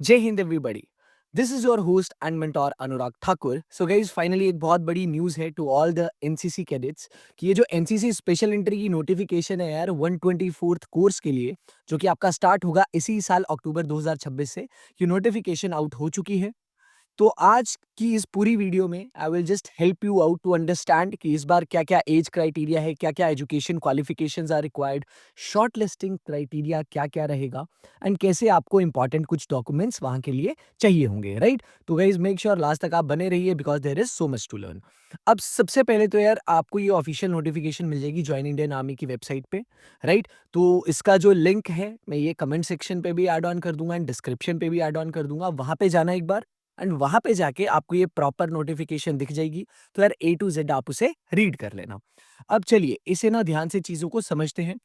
जय हिंद everybody. This is your host and mentor Anurag Thakur. So guys finally एक बहुत बड़ी न्यूज़ है to all the NCC cadets कि ये जो एनसीसी स्पेशल एंट्री की नोटिफिकेशन है यार 124th कोर्स के लिए, जो कि आपका स्टार्ट होगा इसी साल अक्टूबर 2026 से, ये नोटिफिकेशन आउट हो चुकी है। तो आज की इस पूरी वीडियो में I will just help you out to understand कि इस बार क्या क्या एज क्राइटेरिया है, क्या क्या education qualifications are required, short listing criteria क्या क्या रहेगा, एंड कैसे आपको इंपॉर्टेंट कुछ डॉक्यूमेंट्स वहां के लिए चाहिए होंगे, राइट। तो गाइज मेक श्योर लास्ट तक आप बने रहिए because there is so much to learn. अब सबसे पहले तो यार आपको ये ऑफिशियल नोटिफिकेशन मिल जाएगी ज्वाइन इंडियन आर्मी की वेबसाइट पे, राइट। तो इसका जो लिंक है मैं ये कमेंट सेक्शन पे भी ऐड ऑन कर दूंगा एंड डिस्क्रिप्शन पे भी ऐड ऑन कर दूंगा, वहां पे जाना एक बार एंड वहां पे जाके आपको ये प्रॉपर नोटिफिकेशन दिख जाएगी। तो यार ए टू जेड आप उसे रीड कर लेना। अब चलिए इसे ना ध्यान से चीजों को समझते हैं।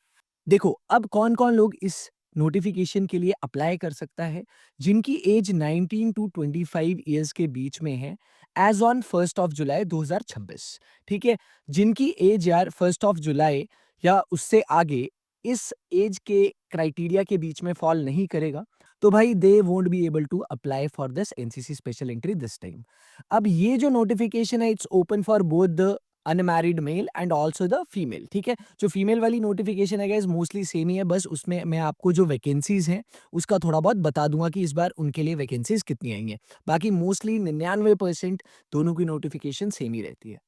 देखो अब कौन कौन लोग इस नोटिफिकेशन के लिए अप्लाई कर सकता है, जिनकी एज 19 टू 25 ईयर्स के बीच में है, एज ऑन 1 जुलाई 2026। ठीक है, जिनकी एज यार 1 जुलाई या उससे आगे इस एज के क्राइटेरिया के बीच में फॉल नहीं करेगा, तो भाई they won't be able to apply for this NCC special entry this time. अब ये जो नोटिफिकेशन है it's open for both the unmarried male and also the female. ठीक है, जो फीमेल वाली नोटिफिकेशन है गाइस मोस्टली सेम ही है, बस उसमें मैं आपको जो वैकेंसीज हैं उसका थोड़ा बहुत बता दूंगा कि इस बार उनके लिए वैकेंसीज कितनी आई हैं। बाकी मोस्टली 99% दोनों की नोटिफिकेशन सेम ही रहती है।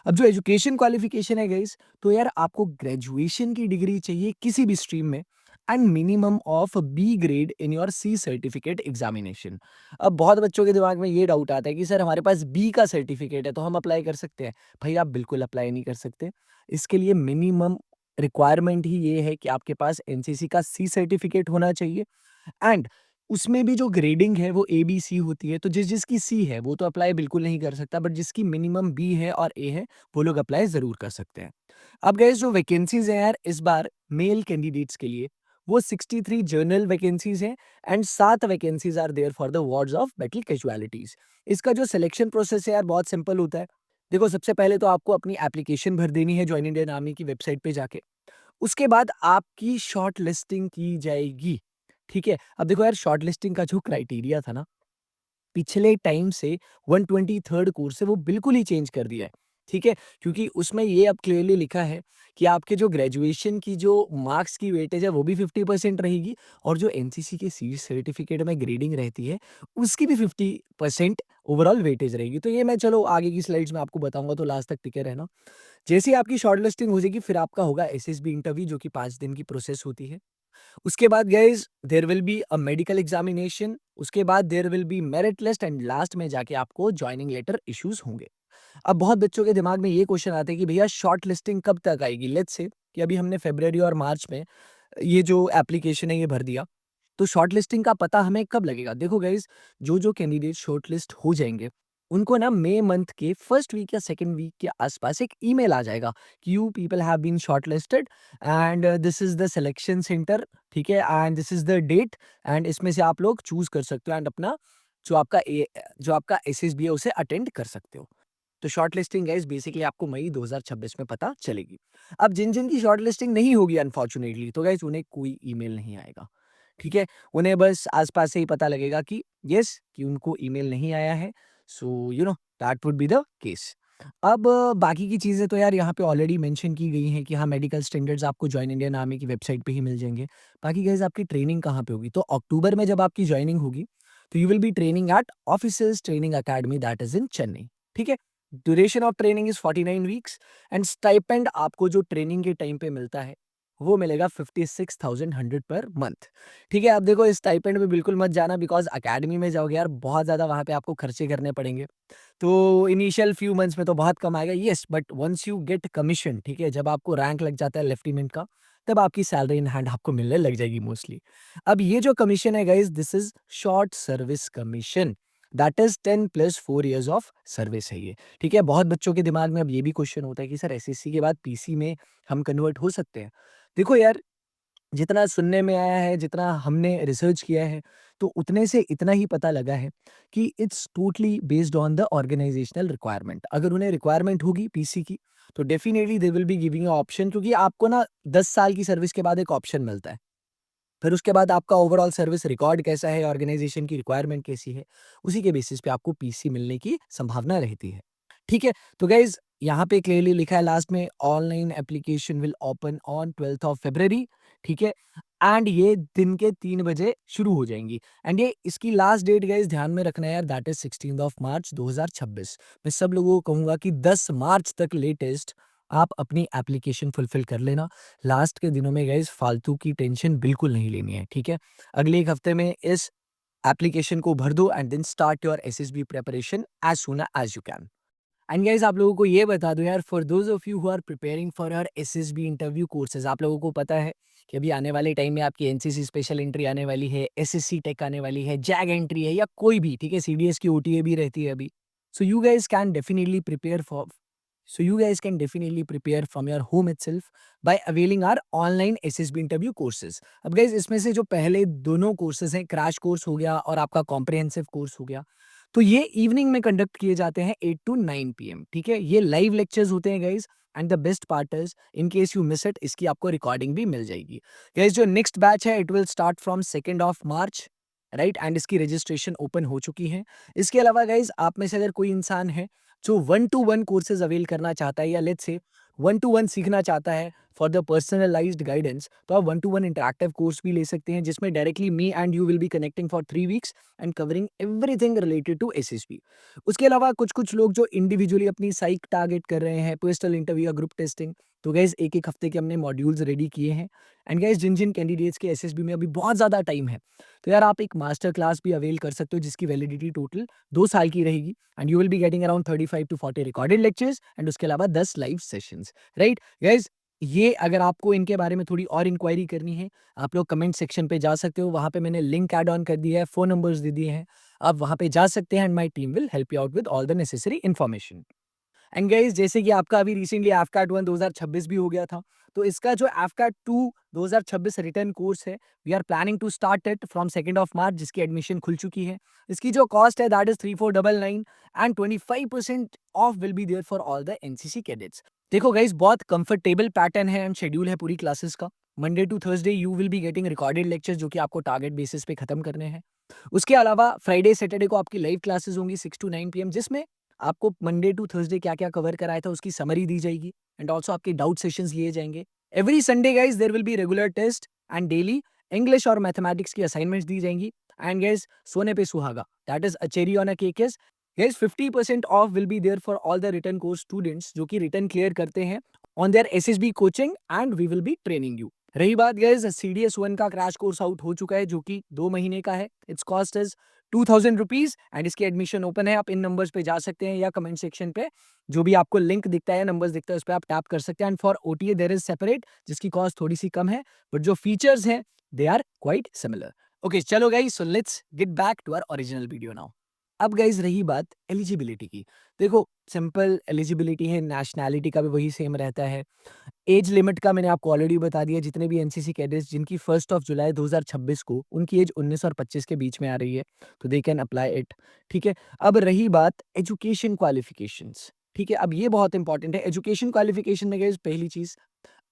अब जो एजुकेशन क्वालिफिकेशन है गाइस, तो यार आपको ग्रेजुएशन की डिग्री चाहिए किसी भी स्ट्रीम में and minimum of B grade in your C certificate examination. अब बहुत बच्चों के दिमाग में ये डाउट आता है कि सर हमारे पास बी का सर्टिफिकेट है तो हम अप्लाई कर सकते हैं। भाई आप बिल्कुल अप्लाई नहीं कर सकते। इसके लिए मिनिमम रिक्वायरमेंट ही ये है कि आपके पास एनसीसी का सी सर्टिफिकेट होना चाहिए एंड उसमें भी जो ग्रेडिंग है वो ए बी सी होती है। तो जिसकी सी है वो तो अप्लाई बिल्कुल नहीं कर सकता, बट जिसकी मिनिमम बी है और ए है वो लोग अप्लाई जरूर कर सकते हैं। अब गैस जो वैकेंसीज हैं यार इस बार मेल कैंडिडेट्स के लिए, वो 63 जर्नल वैकेंसीज हैं and 7 vacancies are there for the wards of battle casualties. इसका जो सिलेक्शन प्रोसेस है यार बहुत सिंपल होता है। देखो सबसे पहले तो आपको अपनी एप्लीकेशन भर देनी है ज्वाइन इंडियन आर्मी की वेबसाइट पे जाके। उसके बाद आपकी शॉर्ट लिस्टिंग की जाएगी। ठीक है, अब देखो यार शॉर्ट लिस्टिंग का जो क्राइटेरिया था ना पिछले टाइम से 123rd कोर्स से वो बिल्कुल ही चेंज कर दिया है। ठीक है, क्योंकि उसमें ये अब क्लियरली लिखा है कि आपके जो ग्रेजुएशन की जो मार्क्स की वेटेज है वो भी 50% रहेगी और जो एनसीसी के सी सर्टिफिकेट में ग्रेडिंग रहती है उसकी भी 50% ओवरऑल वेटेज रहेगी। तो ये मैं चलो आगे की स्लाइड्स में आपको बताऊंगा, तो लास्ट तक टिके रहना। जैसे ही आपकी शॉर्ट लिस्टिंग हो जाएगी फिर आपका होगा एसएसबी इंटरव्यू, जो कि 5 दिन की प्रोसेस होती है। उसके बाद guys there will be a medical examination, उसके बाद there will be merit list and last में जाके आपको ज्वाइनिंग लेटर इश्यूज होंगे। अब बहुत बच्चों के दिमाग में ये क्वेश्चन आता है कि भैया शॉर्ट लिस्टिंग कब तक आएगी। लेट्स से कि अभी हमने फरवरी और मार्च में ये जो एप्लीकेशन है ये भर दिया, तो शॉर्ट लिस्टिंग का पता हमें कब लगेगा। देखो गाइज जो कैंडिडेट शॉर्ट लिस्ट हो जाएंगे उनको ना मई मंथ के फर्स्ट वीक या सेकंड वीक के आसपास एक ईमेल आ जाएगा कि you people have been short listed and this is the selection centre. ठीक है, and this is the date and इसमें से आप लोग चूज कर सकते हो एंड अपना जो आपका एसएसबी है उसे अटेंड कर सकते हो। तो शॉर्ट लिस्टिंग गाइस बेसिकली आपको मई 2026 में पता चलेगी। अब जिन जिन की शॉर्ट लिस्टिंग नहीं होगी अनफॉर्चुनेटली, तो गाइस उन्हें कोई ईमेल नहीं आएगा। ठीक है, उन्हें बस आसपास से ही पता लगेगा कि यस कि उनको ईमेल नहीं आया है। So you know that would be the case. अब बाकी की चीज़ें तो यार यहाँ पे ऑलरेडी मेंशन की गई हैं कि हाँ मेडिकल स्टैंडर्ड्स आपको जॉइन इंडियन आर्मी की वेबसाइट पे ही मिल जाएंगे। बाकी गाइस आपकी ट्रेनिंग कहाँ पे होगी, तो अक्टूबर में जब आपकी ज्वाइनिंग होगी तो you will be training at officers training academy that is in Chennai. ठीक है, duration of training is 49 weeks and stipend आपको जो ट्रेनिंग के टाइम पे मिलता है वो मिलेगा 56,100 पर मंथ। ठीक है, अब देखो इस स्टाइपेंड में बिल्कुल मत जाना बिकॉज अकेडमी में जाओगे यार बहुत ज़्यादा वहाँ पे आपको खर्चे करने पड़ेंगे। तो इनिशियल फ्यू मंथ्स में तो बहुत कम आएगा, yes, but once you get commission, ठीक है, जब आपको रैंक लग जाता है लेफ्टिनेंट का तब आपकी सैलरी इन हैंड आपको मिलने लग जाएगी मोस्टली। अब ये जो कमीशन है guys this is short service commission, that is 10 + 4 years of service है ये। ठीक है, बहुत बच्चों के दिमाग में अब ये भी क्वेश्चन होता है कि सर एसएससी के बाद पीसी में हम कन्वर्ट हो सकते हैं। देखो यार जितना सुनने में आया है, जितना हमने रिसर्च किया है, तो उतने से इतना ही पता लगा है कि it's totally based on the organisational requirement. अगर उन्हें रिक्वायरमेंट होगी पीसी की, तो definitely they will be giving a option, क्योंकि आपको ना 10 साल की सर्विस के बाद एक ऑप्शन मिलता है। फिर उसके बाद आपका ओवरऑल सर्विस रिकॉर्ड कैसा है, ऑर्गेनाइजेशन की रिक्वायरमेंट कैसी है, उसी के बेसिस पे आपको पीसी मिलने की संभावना रहती है। ठीक है? तो गाइज़ यहाँ पे क्लियरली लिखा है लास्ट में, online application will open on 12th of February, ठीक है? एंड ये दिन के 3 बजे शुरू हो जाएँगी एंड ये इसकी लास्ट डेट गाइज़ ध्यान में रखना है यार, that is 16th of March 2026। मैं सब लोगों को कहूँगा कि 10 मार्च तक लेटेस्ट आप अपनी एप्लीकेशन फुलफिल कर लेना। लास्ट के दिनों में गाइज़ फालतू की टेंशन बिल्कुल नहीं लेनी है, ठीक है? अगले 1 हफ्ते में इस एप्लीकेशन को भर दो and then start your SSB preparation as soon as you can. And guys आप लोगों को ये बता दूं यार, for those of you who are preparing for your SSB interview courses, आप लोगों को पता है कि अभी आने वाले टाइम में आपकी एनसीसी स्पेशल एंट्री आने वाली है, एसएससी टेक आने वाली है, जैग एंट्री है या कोई भी, ठीक है, सीडीएस की ओटीए भी रहती है अभी। So you guys can definitely prepare for So you guys can definitely prepare from your home itself by availing our online SSB interview courses. अब guys इसमें से जो पहले दोनों कोर्सेज हैं, क्रैश कोर्स हो गया और आपका कॉम्प्रिहेंसिव कोर्स हो गया, तो ये इवनिंग में कंडक्ट किए जाते हैं 8 टू 9 पीएम, ठीक है? ये लाइव लेक्चर्स होते हैं guys and the best part is in case you miss it, इसकी आपको रिकॉर्डिंग भी मिल जाएगी। गाइस जो नेक्स्ट बैच है it will start from 2nd of March, right? And इसकी रजिस्ट्रेशन ओपन हो चुकी है। इसके अलावा गाइस आप में से अगर कोई इंसान है जो 1 टू 1 कोर्सेज अवेल करना चाहता है या लेट्स से 1 टू 1 सीखना चाहता है फॉर द पर्सनलाइज्ड गाइडेंस, तो आप 1 टू 1 इंटरैक्टिव कोर्स भी ले सकते हैं जिसमें directly me and you will be connecting for 3 weeks and covering everything related to SSB. उसके अलावा कुछ-कुछ लोग जो इंडिविजुअली अपनी साइक टारगेट कर रहे हैं, पर्सनल इंटरव्यू या ग्रुप टेस्टिंग, तो गाइस एक-एक हफ्ते के हमने मॉड्यूल्स रेडी किए हैं एंड गाइस जिन-जिन कैंडिडेट्स के एसएसबी में अभी बहुत ज़्यादा टाइम है, तो यार आप एक मास्टर क्लास भी अवेल कर सकते हो जिसकी वैलिडिटी टोटल 2 साल की रहेगी and you will be getting around 35 to 40 recorded lectures and उसके अलावा 10 लाइव सेशंस, राइट? गाइस ये अगर आपको इनके बारे में थोड़ी और इंक्वायरी करनी है, आप लोग कमेंट सेक्शन पे जा सकते हो, वहाँ पे मैंने लिंक ऐड ऑन कर दिया है, फ़ोन नंबर्स दे दिए हैं, आप वहाँ पे जा सकते हैं and my team will help you out with all the necessary information. And guys जैसे कि आपका अभी रिसेंटली एफकैट 1 2026 भी हो गया था, तो इसका जो एफकैट 2 2026 रिटर्न कोर्स है, we are planning to start it from 2nd of March, जिसकी एडमिशन खुल चुकी है। इसकी जो कॉस्ट है that is 3499 and 25% off will be there for all the NCC cadets. देखो गाइस बहुत कंफर्टेबल पैटर्न है एंड शेड्यूल है पूरी क्लासेस का। Monday to Thursday you will be getting recorded lectures जो कि आपको टारगेट बेसिस पे खत्म करने हैं। उसके अलावा फ्राइडे सैटरडे को आपकी लाइव क्लासेस होंगी 6 टू 9 पीएम, जिसमें आपको मंडे टू थर्सडे क्या-क्या कवर कराया था उसकी समरी दी जाएगी एंड आल्सो आपके डाउट सेशंस लिए जाएंगे। Every Sunday guys there will be regular test and daily English और मैथमेटिक्स की असाइनमेंट्स दी जाएंगी एंड गाइस सोने पे सुहागा, that is a cherry on a cake is guys 50% off will be there for all the written course students जो कि written clear करते हैं on their SSB coaching and we will be training you. रही बात guys CDS 1 का crash course out हो चुका है जो कि 2 महीने का है। It's cost is 2000 rupees and इसकी एडमिशन ओपन है। आप इन नंबर्स पे जा सकते हैं या कमेंट सेक्शन पे जो भी आपको लिंक दिखता है, नंबर्स दिखता है, उस पे आप टैप कर सकते हैं and for OTA there is separate जिसकी कॉस्ट थोड़ी सी कम है बट जो फीचर्स हैं they are quite similar. Okay चलो guys, so let's get back to our original video now. अब गाइस रही बात एलिजिबिलिटी की। देखो सिंपल एलिजिबिलिटी है, नेशनैलिटी का भी वही सेम रहता है। एज लिमिट का मैंने आपको ऑलरेडी बता दिया, जितने भी एनसीसी कैडेट्स जिनकी 1st ऑफ जुलाई 2026 को उनकी एज 19 और 25 के बीच में आ रही है, तो दे कैन अप्लाई इट, ठीक है? अब रही बात एजुकेशन क्वालिफिकेशंस, ठीक है? अब ये बहुत इंपॉर्टेंट है। एजुकेशन क्वालिफिकेशन में गाइस पहली चीज़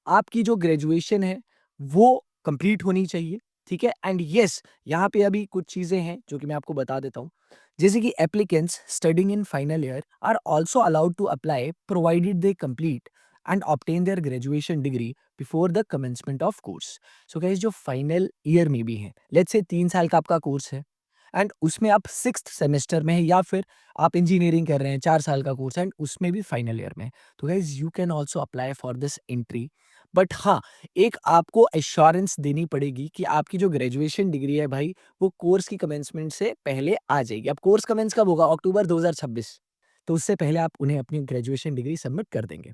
आपकी जो ग्रेजुएशन है वो कंप्लीट होनी चाहिए, ठीक है? एंड येस यहाँ पे अभी कुछ चीज़ें हैं जो कि मैं आपको बता देता हूँ। जैसे कि applicants studying in final year are also allowed to apply provided they complete and obtain their graduation degree before the commencement of course. So guys जो फाइनल ईयर में भी है, लेट्स से 3 साल का आपका कोर्स है एंड उसमें आप 6th सेमेस्टर में है या फिर आप इंजीनियरिंग कर रहे हैं, 4 साल का कोर्स है एंड उसमें भी फाइनल ईयर में है, तो guys you can also apply for this entry. But हाँ, एक आपको एश्योरेंस देनी पड़ेगी कि आपकी जो ग्रेजुएशन डिग्री है भाई, वो कोर्स की कमेंसमेंट से पहले आ जाएगी। अब कोर्स कमेंस कब होगा? अक्टूबर 2026, तो उससे पहले आप उन्हें अपनी ग्रेजुएशन डिग्री सबमिट कर देंगे।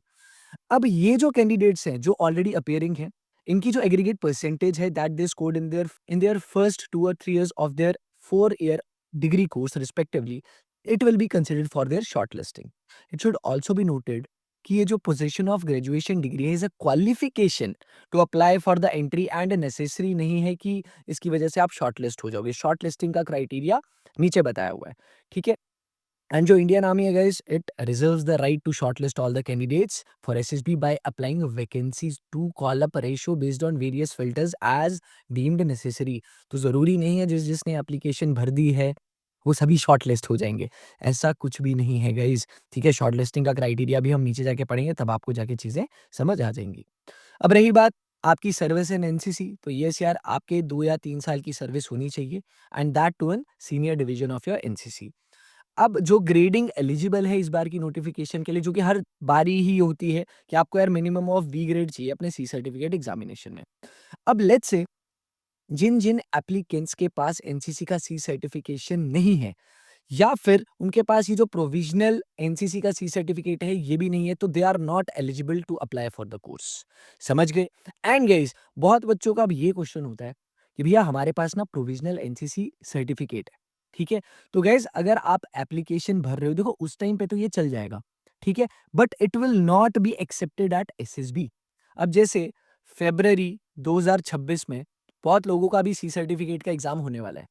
अब ये जो कैंडिडेट्स हैं जो ऑलरेडी अपीयरिंग हैं, इनकी जो एग्रीगेट परसेंटेज है that they scored in their first 2 और 3 years of their 4 year degree course respectively, it will be considered for their shortlisting. It should also be noted कि ये जो पोजीशन ऑफ ग्रेजुएशन डिग्री है is a qualification to apply for the entry and necessary नहीं है कि इसकी वजह से आप शॉर्टलिस्ट हो जाओगे। शॉर्टलिस्टिंग का क्राइटेरिया नीचे बताया हुआ है, ठीक है? एंड जो इंडियन आर्मी है guys, it reserves the right to shortlist all the candidates for SSB by applying vacancies to call up ratio based on various filters as deemed necessary. तो जरूरी नहीं है जिसने एप्लीकेशन भर दी है वो सभी शॉर्टलिस्ट हो जाएंगे, ऐसा कुछ भी नहीं है गाइस। ठीक है, शॉर्टलिस्टिंग का क्राइटेरिया भी हम नीचे जाके पढ़ेंगे, तब आपको जाके चीजें समझ आ जाएंगी। अब रही बात आपकी सर्विस इन एनसीसी, तो यस यार, आपके 2 या 3 साल की सर्विस होनी चाहिए, and that too an senior division of your NCC. अब जो ग्रेडिंग एलिजिबल है इस बार की नोटिफिकेशन के लिए, जो कि हर बारी ही होती है, कि आपको यार मिनिमम ऑफ बी ग्रेड चाहिए अपने सी सर्टिफिकेट एग्जामिनेशन में। अब let's say Jin Jin applicants के पास एनसीसी का सी सर्टिफिकेशन नहीं है, या फिर उनके पास ये जो प्रोविजनल एनसीसी का सी सर्टिफिकेट है ये भी नहीं है, तो they are not eligible to apply for the course. समझ गए? एंड गाइस, बहुत बच्चों का अब ये क्वेश्चन होता है कि भैया हमारे पास ना प्रोविजनल एनसीसी सर्टिफिकेट है, ठीक है, तो गाइस अगर आप एप्लीकेशन भर रहे हो, देखो उस टाइम पे तो ये चल जाएगा, ठीक है, but it will not be accepted eight SSB. अब जैसे फेब्रवरी 2026 में बहुत लोगों का भी सी सर्टिफिकेट का एग्जाम होने वाला है।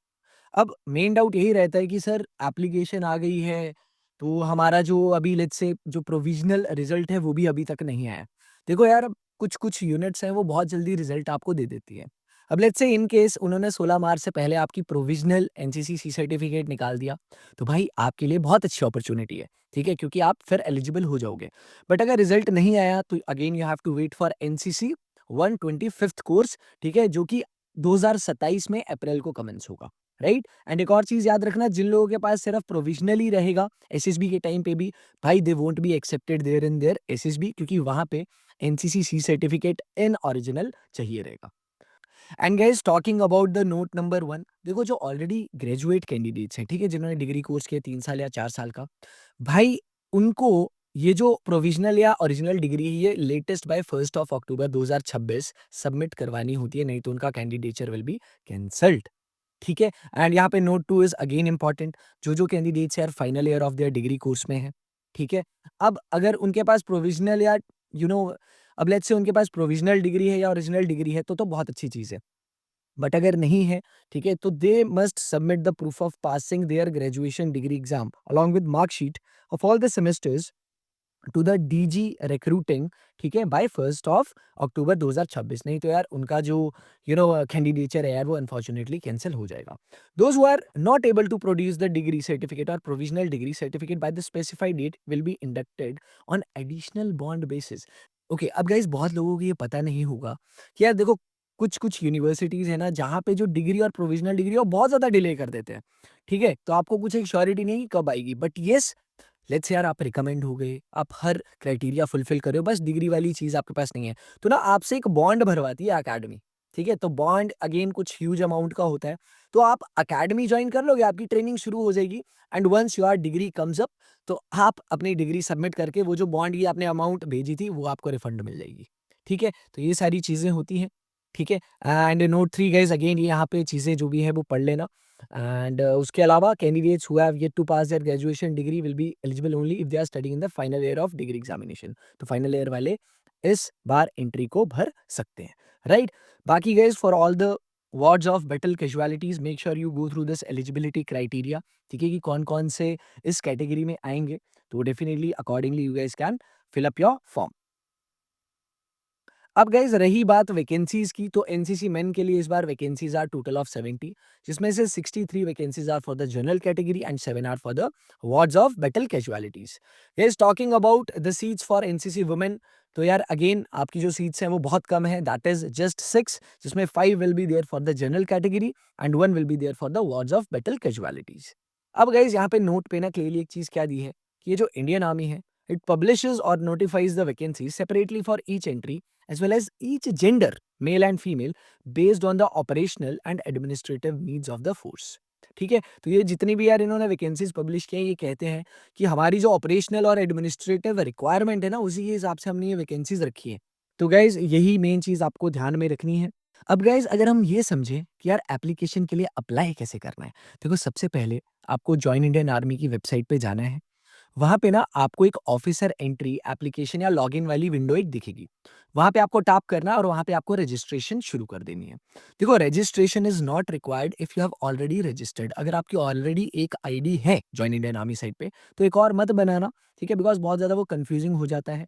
अब मेन डाउट यही रहता है कि सर एप्लीकेशन आ गई है, तो हमारा जो अभी लेट्स से जो प्रोविज़नल रिज़ल्ट है वो भी अभी तक नहीं आया। देखो यार, अब कुछ-कुछ यूनिट्स हैं वो बहुत जल्दी रिज़ल्ट आपको दे देती है। अब लेट्स से इन केस उन्होंने 16 मार्च से पहले आपकी प्रोविज़नल एनसीसी सी सर्टिफिकेट निकाल दिया, तो भाई आपके लिए बहुत अच्छी अपॉर्च्युनिटी है, ठीक है? क्योंकि आप फिर एलिजिबल हो जाओगे। बट अगर रिज़ल्ट नहीं आया तो again you have to wait for NCC 125th course, ठीक है? जो कि 2027 में अप्रैल को कमेंस होगा। राइट? एंड एक और चीज़ याद रखना, जिन लोगों के पास सिर्फ प्रोविजनल ही रहेगा एसएसबी के टाइम पे भी, भाई they won't be accepted there in their SSB, क्योंकि वहाँ पे NCC C certificate in original चाहिए रहेगा। And guys, talking about the note number 1, देखो जो ऑलरेडी ग्रेजुएट कैंडिडेट्स हैं, ठीक है, जिन्होंने डिग्री कोर्स किया 3 साल या 4 साल का, भाई उनको ये जो प्रोविजनल या ओरिजिनल डिग्री है ये लेटेस्ट बाय 1 अक्टूबर 2026 सबमिट करवानी होती है, नहीं तो उनका कैंडिडेचर विल बी कैंसल्ड। ठीक है? एंड यहाँ पे नोट 2 इज़ अगेन इम्पोर्टेंट, जो कैंडिडेट्स यार final year of their degree course में हैं, ठीक है? अब अगर उनके पास प्रोविज़नल या यू नो अब लेट्स से उनके पास प्रोविज़नल डिग्री है या ओरिजिनल डिग्री है तो बहुत अच्छी चीज़ है। बट अगर नहीं है, ठीक है, तो they must submit the proof of passing their graduation degree exam along with marksheet of all the semesters to the DG recruiting, ठीक है, बाय 1 अक्टूबर 2026। नहीं तो यार उनका जो कैंडिडेचर है यार वो अनफॉर्चुनेटली कैंसिल हो जाएगा। Those who are not able to produce the degree certificate और provisional degree certificate by the specified date will be inducted on additional bond basis. Okay, अब गाइस बहुत लोगों को ये पता नहीं होगा कि यार देखो, कुछ कुछ यूनिवर्सिटीज है ना जहाँ पे जो डिग्री और प्रोविजनल डिग्री वो बहुत ज्यादा डिले कर देते हैं, ठीक है, तो आपको कुछ एक श्योरिटी नहीं है कि कब आएगी, बट यस, लेट्स से यार आप रिकमेंड हो गए, आप हर क्राइटेरिया फुलफिल कर रहे हो, बस डिग्री वाली चीज़ आपके पास नहीं है, तो ना आपसे एक बॉन्ड भरवाती है अकेडमी, ठीक है? तो बॉन्ड अगेन कुछ ह्यूज अमाउंट का होता है, तो आप अकेडमी जॉइन कर लोगे, आपकी ट्रेनिंग शुरू हो जाएगी, and once your degree comes up, तो आप अपनी डिग्री सबमिट करके वो जो बॉन्ड की आपने अमाउंट भेजी थी, वो आपको रिफंड मिल जाएगी, ठीक है? तो ये सारी चीज़ें होती हैं, ठीक है? एंड नोट 3 गाइस, अगेन ये यहाँ पे चीज़ें जो भी है वो पढ़ लेना। एंड उसके अलावा candidates who have yet to pass their graduation degree will be eligible only if they are studying in the final year of degree examination. तो फाइनल ईयर वाले इस बार एंट्री को भर सकते हैं, राइट? बाकी guys, for all the wards of battle casualties, make sure you go through this eligibility criteria, ठीक है, कि कौन कौन से इस कैटेगरी में आएंगे, तो definitely accordingly you guys can fill up your form. अब गाइस रही बात वैकेंसीज की, तो एनसीसी मेन के लिए इस बार वैकेंसीज आर टोटल ऑफ 70, जिसमें से 63 vacancies are for the general category and 7 are for the wards of battle casualties. Guys, talking about the seats for NCC women, तो यार अगेन आपकी जो सीट्स हैं वो बहुत कम है, दैट इज जस्ट 6, जिसमें 5 will be there for the general category and 1 will be there for the wards of battle casualties. अब गाइस यहाँ पे नोट पे ना क्लियरली एक चीज क्या दी है कि ये जो इंडियन आर्मी है, इट पब्लिशेस और notifies the vacancies separately for each entry as well as each gender, male and female, based on the operational and administrative needs of the force। ठीक है, तो ये जितनी भी यार इन्होंने वैकेंसीज पब्लिश की हैं, ये कहते हैं कि हमारी जो ऑपरेशनल और एडमिनिस्ट्रेटिव रिक्वायरमेंट है ना, उसी के हिसाब से हमने ये वैकेंसीज रखी है। तो गाइज यही मेन चीज आपको ध्यान में रखनी है। अब गाइज अगर हम ये समझें कि यार एप्लीकेशन के लिए अप्लाई कैसे करना है, देखो सबसे पहले आपको जॉइन इंडियन आर्मी की वेबसाइट पे जाना है। वहाँ पे ना आपको एक ऑफिसर एंट्री एप्लीकेशन या लॉगिन वाली विंडो एक दिखेगी। वहाँ पे आपको टैप करना है और वहाँ पे आपको रजिस्ट्रेशन शुरू कर देनी है। देखो, registration is not required if you have already registered. अगर आपकी ऑलरेडी एक आईडी है जॉइन इंडियन आर्मी साइट पे, तो एक और मत बनाना, ठीक है? बिकॉज़ बहुत ज़्यादा वो कन्फ्यूज़िंग हो जाता है।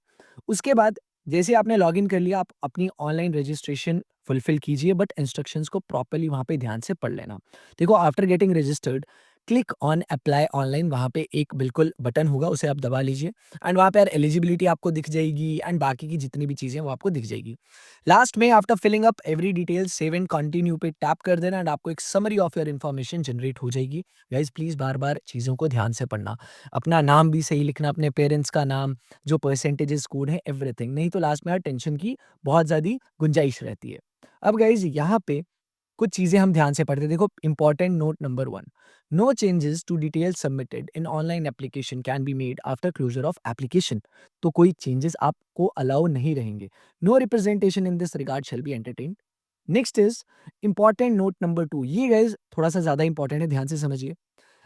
उसके बाद जैसे आपने लॉगिन कर लिया, आप अपनी ऑनलाइन रजिस्ट्रेशन फुलफिल कीजिए, बट इंस्ट्रक्शंस को प्रॉपर्ली वहाँ पे ध्यान से पढ़ लेना। देखो, after getting registered, click on apply online, वहाँ पे एक बिल्कुल बटन होगा, उसे आप दबा लीजिए एंड वहाँ पे यार एलिजिबिलिटी आपको दिख जाएगी एंड बाकी की जितनी भी चीज़ें हैं वो आपको दिख जाएगी। लास्ट में after filling up every detail save and continue पे टैप कर देना एंड आपको एक summary of your information generate हो जाएगी। गाइस प्लीज़ बार-बार चीज़ों को ध्यान से पढ़ना। अपना नाम भी सही लिखना, अपने पेरेंट्स का नाम, जो परसेंटेजेस कोड है, एवरीथिंग, नहीं तो लास्ट में यार टेंशन की बहुत ज़्यादा गुंजाइश रहती है। अब गाइस यहाँ पे कुछ चीज़ें हम ध्यान से पढ़ते हैं। देखो, important note number 1, no changes to details submitted in online application can be made after closure of application. तो कोई चेंजेस आपको अलाउ नहीं रहेंगे। No representation in this regard shall be entertained. Next is important note number 2, ये guys थोड़ा सा ज़्यादा important है, ध्यान से समझिए।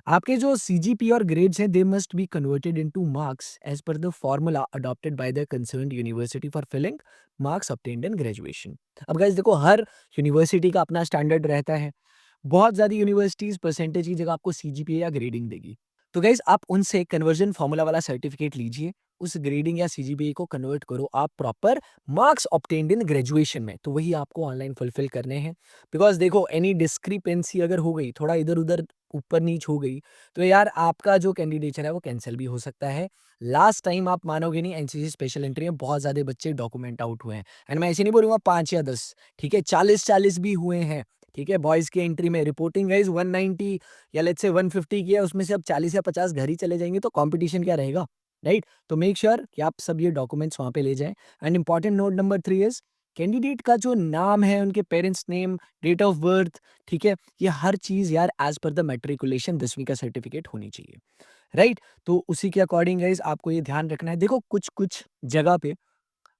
आपके जो सीजीपी और ग्रेड्स हैं, they must be converted into marks as per the formula adopted by the concerned university for filling marks obtained in graduation. अब गाइस देखो, हर यूनिवर्सिटी का अपना स्टैंडर्ड रहता है। बहुत ज़्यादा यूनिवर्सिटीज़ परसेंटेज की जगह आपको सीजीपीए या ग्रेडिंग देगी। तो गाइस आप उनसे कन्वर्जन फॉर्मूला वाला सर्टिफिकेट लीजिए, उस ग्रेडिंग या सीजीपीए को कन्वर्ट करो आप proper marks obtained in graduation में, तो वही आपको ऑनलाइन फुलफिल करने हैं। बिकॉज़ देखो, एनी डिस्क्रिपेंसी अगर हो गई, थोड़ा इधर-उधर ऊपर-नीच हो गई, तो यार आपका जो कैंडिडेचर है वो कैंसल भी हो सकता है। लास्ट टाइम आप मानोगे नहीं, एनसीसी स्पेशल एंट्री में बहुत ज़्यादा बच्चे डॉक्यूमेंट आउट हुए हैं एंड मैं ऐसे नहीं बोलूँगा 5 या 10, ठीक है? 40-40 भी हुए हैं। ठीक है? बॉयज़ की एंट्री में रिपोर्टिंग गाइज़ 190 या लेट्स से 150 की है, उसमें से अब 40 या 50 घर ही चले जाएँगे, तो कॉम्पिटिशन क्या रहेगा, राइट? तो मेक श्योर कि आप सब ये डॉक्यूमेंट्स वहाँ पे ले जाएँ and important note number 3 is candidate का जो नाम है, उनके parents name, date of birth, ठीक है? ये हर चीज़ यार एज़ पर द मैट्रिकुलेशन 10वीं का सर्टिफिकेट होनी चाहिए, राइट? तो उसी के अकॉर्डिंग गाइज़ आपको ये ध्यान रखना है। देखो, कुछ-कुछ जगह पे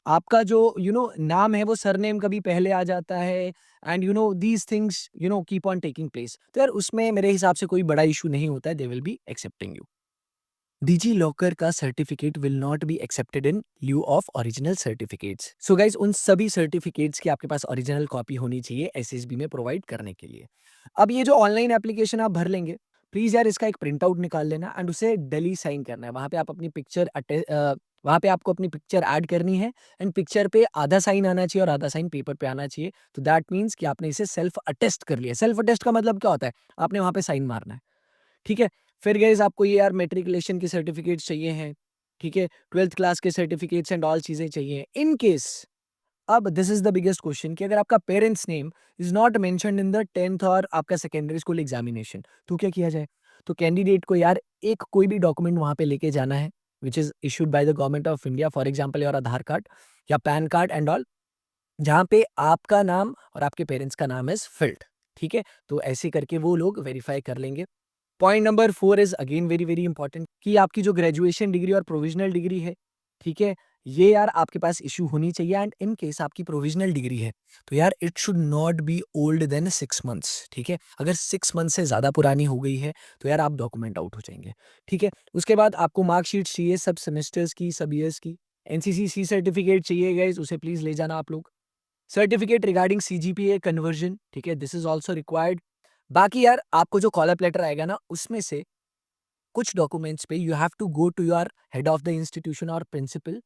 आपका जो नाम है वो सरनेम कभी पहले आ जाता है and these things keep on taking place. तो यार उसमें मेरे हिसाब से कोई बड़ा इश्यू नहीं होता है, they will be accepting you. DigiLocker का certificate will not be accepted in लिeu of original certificates. So guys उन सभी सर्टिफिकेट्स की आपके पास ओरिजिनल कॉपी होनी चाहिए एसएसबी में प्रोवाइड करने के लिए। अब ये जो ऑनलाइन एप्लीकेशन आप भर लेंगे, प्लीज यार इसका एक प्रिंट आउट निकाल लेना एंड उसे डेली साइन करना है। वहां पे आप अपनी पिक्चर वहां पे आपको अपनी पिक्चर ऐड करनी है एंड पिक्चर पे आधा साइन आना चाहिए और आधा साइन पेपर पे आना चाहिए। तो दैट मीन्स कि आपने इसे सेल्फ अटेस्ट कर लिया। सेल्फ अटेस्ट का मतलब क्या होता है? आपने वहां पे साइन मारना है, ठीक है? फिर गाइस आपको ये यार मैट्रिकुलेशन के सर्टिफिकेट्स चाहिए हैं, ठीक है? 12th क्लास के सर्टिफिकेट्स एंड ऑल चीज़ें चाहिए। इन केस, अब this is the biggest question कि अगर आपका parents name is not mentioned in the 10th और आपका सेकेंडरी स्कूल एग्जामिनेशन, तो क्या किया जाए? तो कैंडिडेट को यार एक कोई भी डॉक्यूमेंट वहाँ पे लेके जाना है, which is issued by the government of India, for example your Aadhaar card या पैन कार्ड एंड ऑल, जहाँ पे आपका नाम और आपके पेरेंट्स का नाम इज़ फिल्ड, ठीक है? तो ऐसे करके वो लोग वेरीफाई कर लेंगे। Point number 4 is again very, very important कि आपकी जो ग्रेजुएशन डिग्री और प्रोविज़नल डिग्री है, ठीक है? ये यार आपके पास इश्यू होनी चाहिए एंड इन केस आपकी प्रोविज़नल डिग्री है, तो यार it should not be old than 6 months, ठीक है? अगर 6 मंथ से ज़्यादा पुरानी हो गई है, तो यार आप डॉक्यूमेंट आउट हो जाएँगे, ठीक है? उसके बाद आपको मार्कशीट्स चाहिए सब सेमेस्टर्स की, सब ईयर्स की। एनसीसी सी सर्टिफिकेट चाहिए गाइज़, उसे प्लीज़ ले जाना आप लोग। सर्टिफिकेट रिगार्डिंग सीजीपीए कन्वर्जन, ठीक है? This is also required. बाकी यार आपको जो कॉल अप लेटर आएगा ना, उसमें से कुछ डॉक्यूमेंट्स पे you have to go to your head of the institution और प्रिंसिपल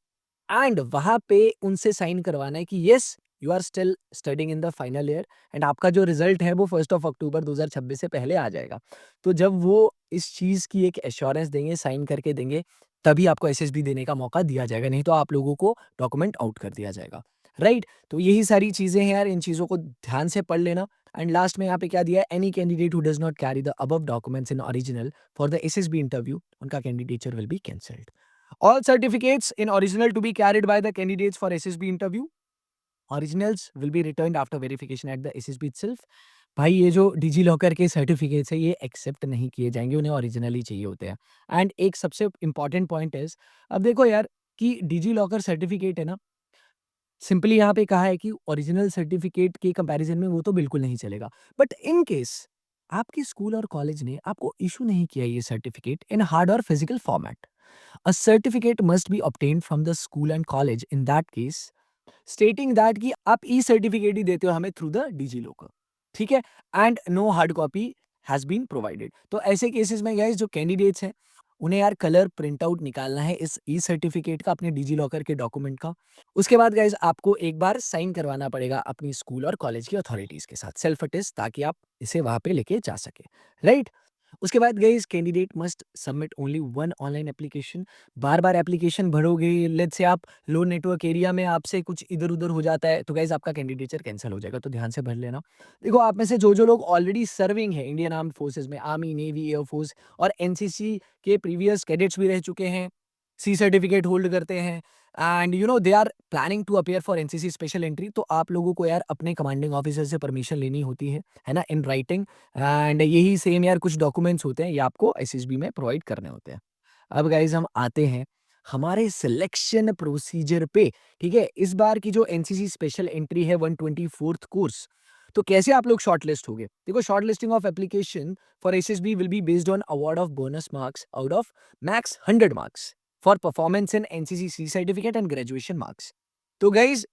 एंड वहाँ पे उनसे साइन करवाना है कि yes you are still studying in the final year and आपका जो रिजल्ट है वो 1 अक्टूबर 2026 से पहले आ जाएगा। तो जब वो इस चीज़ की एक एश्योरेंस देंगे, साइन करके देंगे, तभी आपको एसएसबी देने का मौका दिया जाएगा, नहीं तो आप लोगों को डॉक्यूमेंट आउट कर दिया जाएगा, राइट? तो यही सारी चीज़ें हैं यार, इन चीज़ों को ध्यान से पढ़ लेना एंड लास्ट में यहाँ पे क्या दिया है, any candidate who does not carry the above documents in original for the SSB interview, उनका candidature will be cancelled. All certificates in original to be carried by the candidates for SSB interview. Originals will be returned after verification at the SSB itself. भाई ये जो digi locker के certificates है ये accept नहीं किए जाएंगे, उन्हें ओरिजिनल ही चाहिए होते हैं। एंड एक सबसे इंपॉर्टेंट पॉइंट इज, अब देखो यार कि डिजी लॉकर सर्टिफिकेट है ना, सिंपली यहाँ पे कहा है कि ओरिजिनल सर्टिफिकेट के कंपैरिजन में वो तो बिल्कुल नहीं चलेगा, बट इन केस आपके स्कूल और कॉलेज ने आपको इशू नहीं किया ये सर्टिफिकेट इन हार्ड और physical format, a certificate must be obtained from the school and college in that case, stating that कि आप ई सर्टिफिकेट ही देते हो हमें थ्रू द डिजी लॉकर, ठीक है, and no hard copy has been provided. तो ऐसे केसेस में गाइस जो कैंडिडेट्स हैं उन्हें यार कलर प्रिंट आउट निकालना है इस ई सर्टिफिकेट का, अपने डिजी लॉकर के डॉक्यूमेंट का। उसके बाद गाइस आपको एक बार साइन करवाना पड़ेगा अपनी स्कूल और कॉलेज की अथॉरिटीज के साथ, सेल्फ अटेस्ट, ताकि आप इसे वहां पे लेके जा सके, राइट। उसके बाद guys candidate must submit only one online application. बार बार एप्लीकेशन भरोगे, लेट्स से आप लो नेटवर्क एरिया में आपसे कुछ इधर उधर हो जाता है तो गाइस आपका कैंडिडेचर कैंसिल हो जाएगा, तो ध्यान से भर लेना। देखो आप में से जो जो लोग ऑलरेडी सर्विंग है इंडियन आर्म फोर्सेज में, आर्मी, नेवी, एयरफोर्स और एनसीसी के प्रीवियस कैडेट्स भी रह चुके हैं, सी सर्टिफिकेट होल्ड करते हैं, and you know they are planning to appear for NCC special entry, तो आप लोगों को यार अपने कमांडिंग ऑफिसर से परमिशन लेनी होती है ना, इन राइटिंग। एंड यही सेम यार कुछ डॉक्यूमेंट्स होते हैं, ये आपको एसएसबी में प्रोवाइड करने होते हैं। अब गाइज हम आते हैं हमारे सिलेक्शन प्रोसीजर पे, ठीक है। इस बार की जो एनसीसी स्पेशल एंट्री है 124th कोर्स, तो कैसे आप लोग शॉर्टलिस्ट होगे? देखो shortlisting of application for SSB will be based on award of bonus marks out of max 100 marks for performance in NCC C certificate and graduation marks. तो guys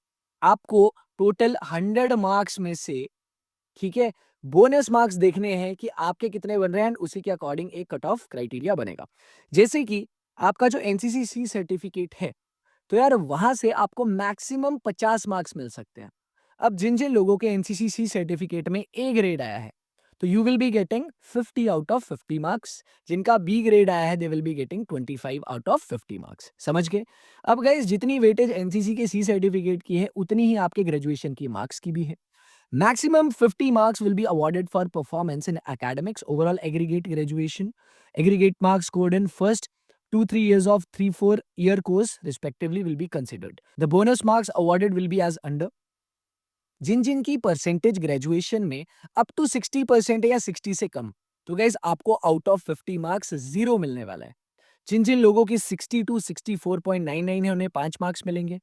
आपको total 100 marks में से, ठीक है, bonus marks देखने हैं कि आपके कितने बन रहे हैं, उसी के अकॉर्डिंग एक कट ऑफ क्राइटेरिया बनेगा। जैसे कि आपका जो एनसीसी सी सर्टिफिकेट है, तो यार वहां से आपको मैक्सिमम 50 मार्क्स मिल सकते हैं। अब जिन जिन लोगों के एनसीसी सी सर्टिफिकेट में ए ग्रेड आया है, तो you will be getting 50 out of 50 marks. जिनका बी ग्रेड आया है they will be getting 25 out of 50 marks. समझ गए? अब गाइस जितनी वेटेज एनसीसी के सी सर्टिफिकेट की है उतनी ही आपके ग्रेजुएशन की मार्क्स की भी है। Maximum 50 marks will be awarded for performance in academics, overall aggregate graduation, aggregate marks scored in first 2-3 years of 3-4 year course respectively will be considered. The bonus marks awarded will be as under. जिन जिन की percentage graduation में up to 60% या 60 से कम, तो guys आपको out of 50 marks zero मिलने वाला है। जिन जिन लोगों की 60 टू 64.99 है उन्हें 5 मार्क्स मिलेंगे,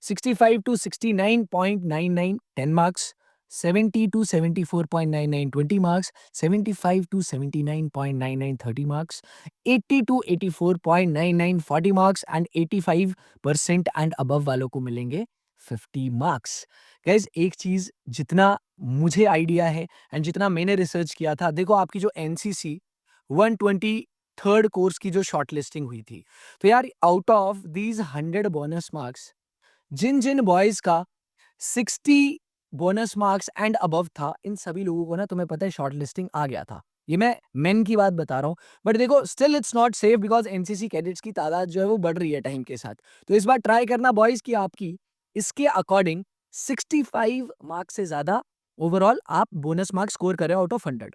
65 to 69.99 10 marks, 70 to 74.99 20 marks, 75 to 79.99 30 marks, 80 to 84.99 40 marks and 85% and above वालों को मिलेंगे 50 मार्क्स। गाइज एक चीज जितना मुझे आइडिया है एंड जितना मैंने रिसर्च किया था, देखो आपकी जो एनसीसी 123rd कोर्स की जो शॉर्टलिस्टिंग हुई थी, तो यार out of these 100 bonus marks, जिन जिन बॉयज का 60 बोनस मार्क्स एंड अबव था, इन सभी लोगों को ना तुम्हें पता है शॉर्टलिस्टिंग आ गया था। ये मैं मेन की बात बता रहा हूँ, बट देखो still it's not safe because NCC cadets की तादाद जो है वो बढ़ रही है टाइम के साथ। तो इस बार ट्राई करना बॉयज की आपकी इसके अकॉर्डिंग 65 मार्क्स से ज्यादा ओवरऑल आप बोनस मार्क्स स्कोर करें आउट ऑफ 100।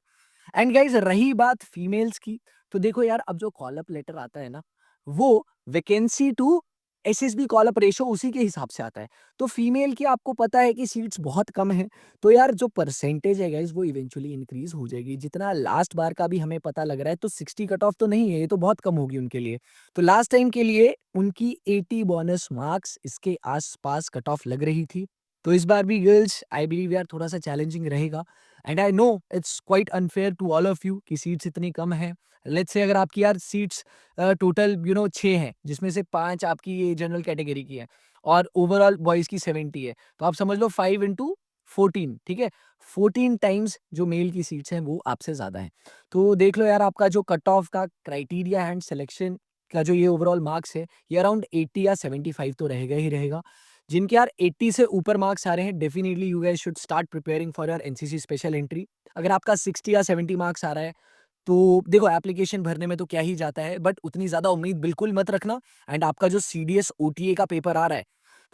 एंड गाइज रही बात फीमेल्स की, तो देखो यार अब जो कॉल अप लेटर आता है ना, वो vacancy to SSB call up ratio उसी के हिसाब से आता है। तो फीमेल की आपको पता है कि सीट्स बहुत कम है, तो यार जो परसेंटेज है गाइज वो इवेंचुअली इंक्रीज हो जाएगी। जितना लास्ट बार का भी हमें पता लग रहा है, तो 60 कट ऑफ तो नहीं है, ये तो बहुत कम होगी उनके लिए। तो लास्ट टाइम के लिए उनकी 80 बोनस मार्क्स इसके आसपास कट ऑफ लग रही थी। तो इस बार भी गर्ल्स आई बिलीव यार थोड़ा सा चैलेंजिंग रहेगा, and I know it's quite unfair to all of you कि सीट्स इतनी कम है। लेट्स से अगर आपकी यार सीट्स टोटल 6 हैं, जिसमें से 5 आपकी ये जनरल कैटेगरी की है और ओवरऑल बॉयज की 70 है, तो आप समझ लो 5 इंटू 14, ठीक है, 14 टाइम्स जो मेल की सीट्स हैं वो आपसे ज्यादा है। तो देख लो यार आपका जो कट ऑफ का क्राइटेरिया एंड सिलेक्शन का जो ये ओवरऑल मार्क्स है, ये अराउंड 80 या 75 तो रहेगा ही रहेगा। जिनके यार 80 से ऊपर मार्क्स आ रहे हैं, definitely you guys should start preparing for your NCC special entry. अगर आपका 60 या 70 मार्क्स आ रहा है, तो देखो एप्लीकेशन भरने में तो क्या ही जाता है, बट उतनी ज्यादा उम्मीद बिल्कुल मत रखना। एंड आपका जो सीडीएस ओटीए का पेपर आ रहा है,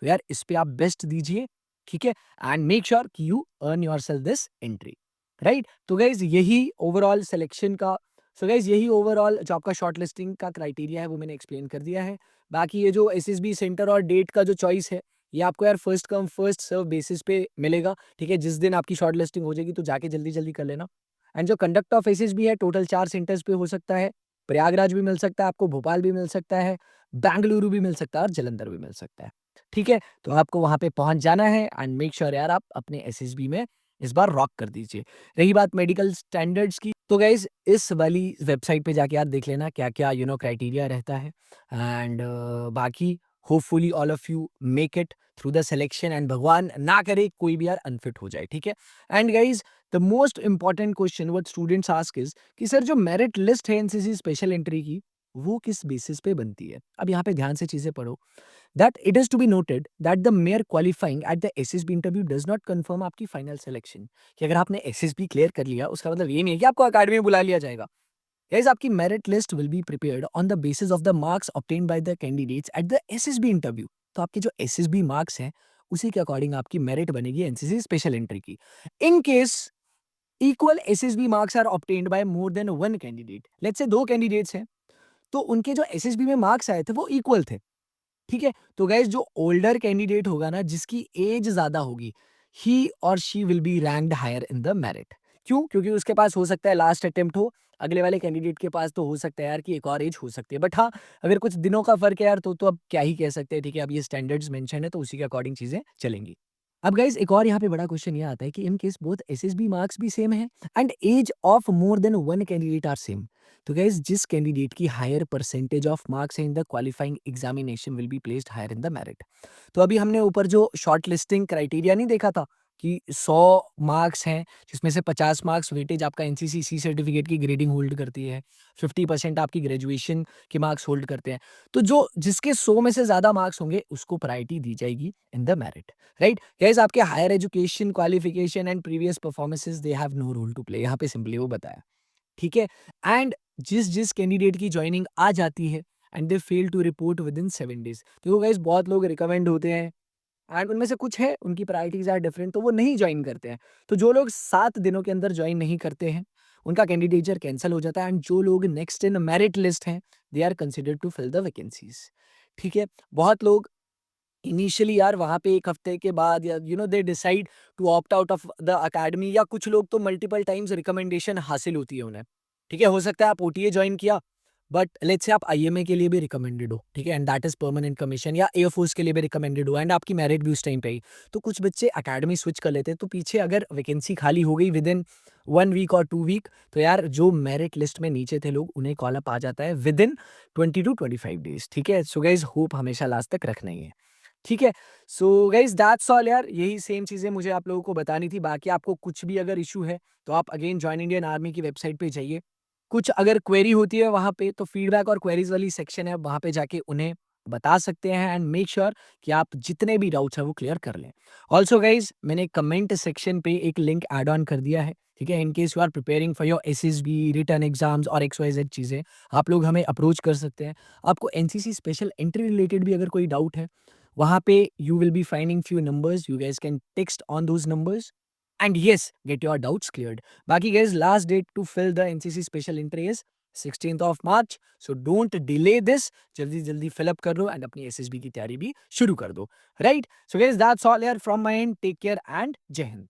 तो यार इस पे आप बेस्ट दीजिए, ठीक है, एंड मेक श्योर कि you earn yourself this entry, right. तो गाइज यही ओवरऑल सिलेक्शन का, सो गाइज यही ओवरऑल जो आपका शॉर्ट लिस्टिंग का क्राइटेरिया है वो मैंने एक्सप्लेन कर दिया है। बाकी ये जो एसएसबी सेंटर और डेट का जो चॉइस है, ये आपको यार first come first serve basis पे मिलेगा, ठीक है। जिस दिन आपकी शॉर्ट लिस्टिंग हो जाएगी तो जाके जल्दी जल्दी कर लेना। एंड जो कंडक्ट ऑफ एसएसबी है, टोटल 4 सेंटर्स पे हो सकता है। प्रयागराज भी मिल सकता है आपको, भोपाल भी मिल सकता है, बेंगलुरु भी मिल सकता है और जलंधर भी मिल सकता है, ठीक है। तो आपको वहां पे पहुंच जाना है एंड मेक श्योर यार आप अपने एसएसबी में इस बार रॉक कर दीजिए। रही बात मेडिकल स्टैंडर्ड्स की, तो गाइज़ इस वाली वेबसाइट पे जाके आप देख लेना क्या-क्या क्राइटेरिया रहता है एंड बाकी hopefully all of you make it through the selection and भगवान ना करे कोई भी यार अनफिट हो जाए, ठीक है? And guys the most important question what students ask is कि सर जो मेरिट लिस्ट है एनसीसी स्पेशल एंट्री की, वो किस बेसिस पे बनती है? अब यहाँ पे ध्यान से चीज़ें पढ़ो। That it is to be noted that the mere qualifying at the SSB interview does not confirm आपकी फाइनल सिलेक्शन कि अगर आपने एसएसबी क्लियर कर लिया उसका मतलब ये नहीं है कि आपको अकेडमी में बुला लिया जाएगा। गाइस आपकी merit list will be prepared on the basis of the marks obtained by the candidates at the SSB interview. तो आपके जो एसएसबी मार्क्स हैं उसी के अकॉर्डिंग आपकी मेरिट बनेगी एनसीसी स्पेशल एंट्री की। In case equal SSB marks are obtained by more than one candidate, let's say दो कैंडिडेट्स हैं तो उनके जो एसएसबी में मार्क्स आए थे वो इक्वल थे, ठीक है? तो गाइज़ जो ओल्डर कैंडिडेट होगा ना जिसकी एज ज़्यादा होगी, ही और she will be ranked higher in the merit. क्यों? क्योंकि उसके पास हो सकता है लास्ट अटेम्प्ट हो, अगले वाले कैंडिडेट के पास तो हो सकता है यार कि एक और एज हो सकती है। बट हाँ, अगर कुछ दिनों का फ़र्क है यार तो अब क्या ही कह सकते हैं, ठीक है? अब ये स्टैंडर्ड्स मेंशन है तो उसी के अकॉर्डिंग चीज़ें चलेंगी। अब गाइज़ एक और यहाँ पे बड़ा क्वेश्चन ये आता है कि in case both SSB marks भी सेम है and age of more than one candidate are same. तो गाइज जिस कैंडिडेट की हायर परसेंटेज ऑफ मार्क्स है in the qualifying examination will be placed higher in the merit. तो अभी हमने ऊपर जो शॉर्ट लिस्टिंग क्राइटेरिया नहीं देखा था कि 100 मार्क्स हैं जिसमें से 50 मार्क्स वेटेज आपका एनसीसी सी सर्टिफिकेट की ग्रेडिंग होल्ड करती है, 50% आपकी ग्रेजुएशन के मार्क्स होल्ड करते हैं। तो जो जिसके 100 में से ज़्यादा मार्क्स होंगे उसको प्रायोरिटी दी जाएगी in the merit, right? Guys आपके higher education qualification and previous performances they have no role to play, यहाँ पे सिंपली वो बताया, ठीक है? एंड जिस कैंडिडेट की जॉइनिंग आ जाती है and they fail to report within 7 days, देखो गाइस बहुत लोग रिकमेंड होते हैं एंड उनमें से कुछ है उनकी प्रायोरिटीज़ आर डिफरेंट तो वो नहीं जॉइन करते हैं। तो जो लोग 7 दिनों के अंदर जॉइन नहीं करते हैं, उनका कैंडिडेचर कैंसल हो जाता है एंड जो लोग नेक्स्ट इन मेरिट लिस्ट हैं, they are considered to fill the vacancies, ठीक है? बहुत लोग इनिशियली यार वहाँ पे 1 हफ्ते के बाद या they decide to opt out of the academy या कुछ लोग तो मल्टीपल टाइम्स रिकमेंडेशन हासिल होती है उन्हें, ठीक है? हो सकता है आप ओटीए जॉइन किया बट लेट्स से आप आईएमए के लिए भी रिकमेंडेड हो, ठीक है? And that is permanent commission या एयरफोर्स के लिए भी रिकमेंडेड हो एंड आपकी मेरिट भी उस टाइम पे आई। तो कुछ बच्चे अकेडमी स्विच कर लेते हैं, तो पीछे अगर वैकेंसी खाली हो गई विदिन 1 वीक और 2 वीक तो यार जो मेरिट लिस्ट में नीचे थे लोग उन्हें कॉल अप आ जाता है विदिन 20 टू 25 डेज़, ठीक है? सो गाइस होप हमेशा लास्ट तक रखना ही है। ठीक है? सो गाइज़ दैट्स ऑल यार, यही सेम चीज़ें मुझे आप लोगों को बतानी थी। बाकी आपको कुछ भी अगर इश्यू है, तो आप अगेन जॉइन इंडियन आर्मी की वेबसाइट पे जाइए। कुछ अगर क्वेरी होती है वहाँ पे, तो फीडबैक और क्वेरीज़ वाली सेक्शन है, वहाँ पे जाके उन्हें बता सकते हैं एंड मेक श्योर कि आप जितने भी डाउट्स हैं, वो क्लियर कर लें। ऑल्सो गाइज़ मैंने कमेंट सेक्शन पे एक लिंक ऐड ऑन कर दिया है, ठीक है? In case you are preparing for your SSB, written exams और एक्स-वाई-ज़ेड चीज़ें, आप लोग हमें अप्रोच कर सकते हैं। आपको एनसीसी स्पेशल एंट्री रिलेटेड भी अगर कोई डाउट है, वहाँ पे you will be finding few numbers. You guys can text on those numbers and yes, get your doubts cleared. बाकी guys, last date to fill the NCC special entry is 16th of March. So don't delay this. जल्दी जल्दी fill up कर दो and अपनी SSB की तैयारी भी शुरू कर दो. Right? So guys, that's all here from my end. Take care and जय हिंद.